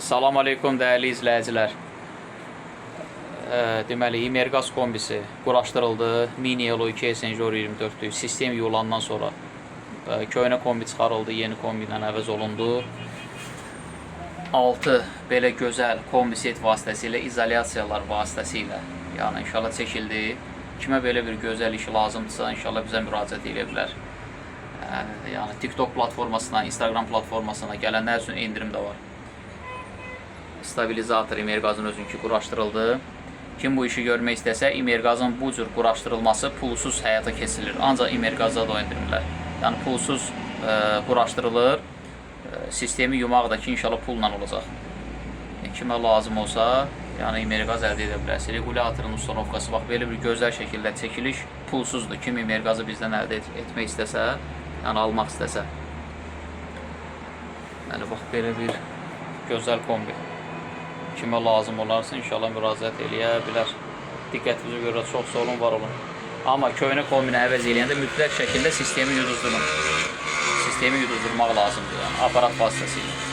Salam aleykum dəyərli izləyicilər. Deməli, İmerqaz kombisi quraşdırıldı. Mini Elo 2 Senjor 24'lük sistem yulandan sonra köhnə kombi çıxarıldı, yeni kombi ilə əvəz olundu. 6 belə gözəl kombi set vasitəsilə, izolyasiyalar vasitəsilə, yəni inşallah çəkildi. Kimə belə bir gözəl iş lazımdırsa, inşallah bizə müraciət edə bilər. Yəni TikTok platformasına, Instagram platformasına gələnlər üçün endirim də var. Stabilizator İmerqazın özünkü quraşdırıldı. Kim bu işi görmək istəsə, İmerqazın bu cür quraşdırılması pulsuz həyata keçirilir. Ancaq İmerqazda da endirirlər. Yəni pulsuz quraşdırılır. Sistemi yumaq da ki, inşallah pulla olacaq. Kimə lazım olsa, yəni İmerqaz əldə edə bilər. Regulatorun ustanovkası, bax, belə bir gözəl şəkildə çəkiliş pulsuzdur. Kim İmerqazı bizdən əldə etmək istəsə, yəni almaq istəsə. Yəni, bax, belə bir gözəl kombi. Kimə lazım olarsa, inşallah müraciət eləyə bilər. Diqqətinizə görə çox sağ olun, var olun. Amma köhnə kombini əvəz eləyəndə mütləq şəkildə sistemi yuduzdurun. Sistemi yuduzdurmaq lazımdır, yəni aparat vasitəsilə.